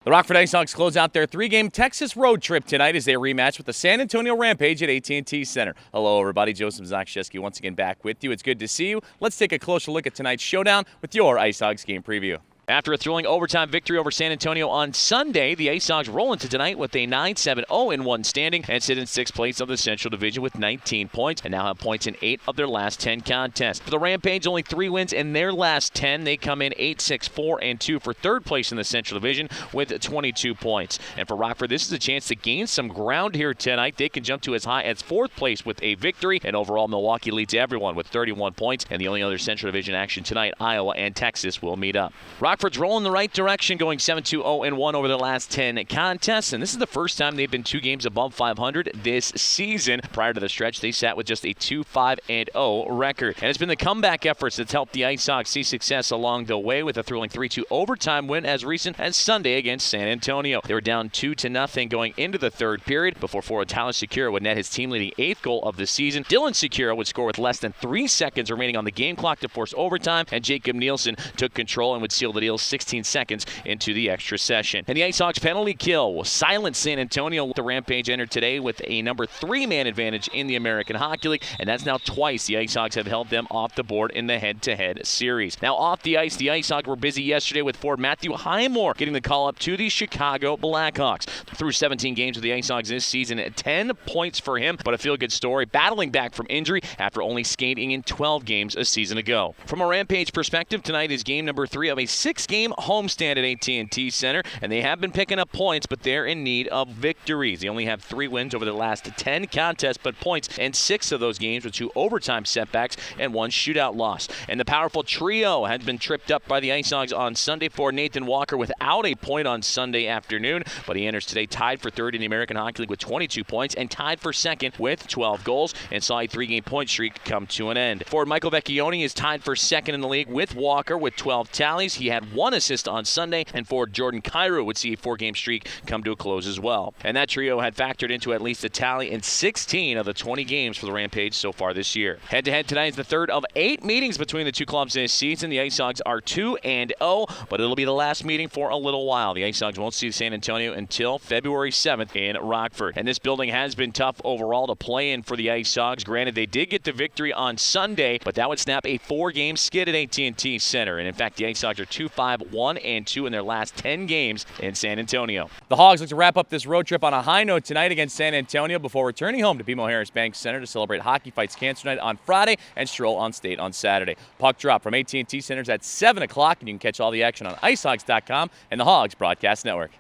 The Rockford IceHogs close out their three-game Texas road trip tonight as they rematch with the San Antonio Rampage at AT&T Center. Hello, everybody. Joseph Zakshesky once again back with you. It's good to see you. Let's take a closer look at tonight's showdown with your IceHogs game preview. After a thrilling overtime victory over San Antonio on Sunday, the IceHogs roll into tonight with a 9-7-0-1 standing and sit in sixth place of the Central Division with 19 points and now have points in 8 of their last 10 contests. For the Rampage, only 3 wins in their last 10. They come in 8-6-4-2 for third place in the Central Division with 22 points. And for Rockford, this is a chance to gain some ground here tonight. They can jump to as high as 4th place with a victory. And overall, Milwaukee leads everyone with 31 points. And the only other Central Division action tonight, Iowa and Texas will meet up. Rockford's rolling the right direction, going 7-2-0-1 over their last 10 contests, and this is the first time they've been 2 games above 500 this season. Prior to the stretch, they sat with just a 2-5-0 record. And it's been the comeback efforts that's helped the IceHogs see success along the way with a thrilling 3-2 overtime win as recent as Sunday against San Antonio. They were down 2-0 going into the third period before forward Tyler Secura would net his team-leading 8th goal of the season. Dylan Secura would score with less than 3 seconds remaining on the game clock to force overtime, and Jacob Nielsen took control and would seal the deal 16 seconds into the extra session. And the IceHogs penalty kill will silence San Antonio. The Rampage entered today with a number 3 man advantage in the American Hockey League, and that's now twice the IceHogs have held them off the board in the head-to-head series. Now off the ice, the IceHogs were busy yesterday with forward Matthew Highmore getting the call up to the Chicago Blackhawks. Through 17 games with the IceHogs this season, 10 points for him, but a feel-good story, battling back from injury after only skating in 12 games a season ago. From a Rampage perspective, tonight is game number 3 of a 6-game homestand at AT&T Center, and they have been picking up points, but they're in need of victories. They only have 3 wins over their last 10 contests, but points in 6 of those games with 2 overtime setbacks and 1 shootout loss. And the powerful trio has been tripped up by the IceHogs on Sunday for Nathan Walker without a point on Sunday afternoon, but he enters today tied for 3rd in the American Hockey League with 22 points and tied for 2nd with 12 goals and saw a 3-game point streak come to an end. Forward Michael Vecchione is tied for 2nd in the league with Walker with 12 tallies. He had 1 assist on Sunday, and forward Jordan Cairo would see a 4-game streak come to a close as well. And that trio had factored into at least a tally in 16 of the 20 games for the Rampage so far this year. Head-to-head tonight is the 3rd of 8 meetings between the 2 clubs this season. The IceHogs are 2-0, but it'll be the last meeting for a little while. The IceHogs won't see San Antonio until February 7th in Rockford. And this building has been tough overall to play in for the IceHogs. Granted, they did get the victory on Sunday, but that would snap a 4-game skid at AT&T Center. And in fact, the IceHogs are 2-5-1-2 in their last 10 games in San Antonio. The Hogs look to wrap up this road trip on a high note tonight against San Antonio before returning home to BMO Harris Bank Center to celebrate Hockey Fights Cancer Night on Friday and stroll on state on Saturday. Puck drop from AT&T Center's at 7 o'clock, and you can catch all the action on icehogs.com and the Hogs Broadcast Network.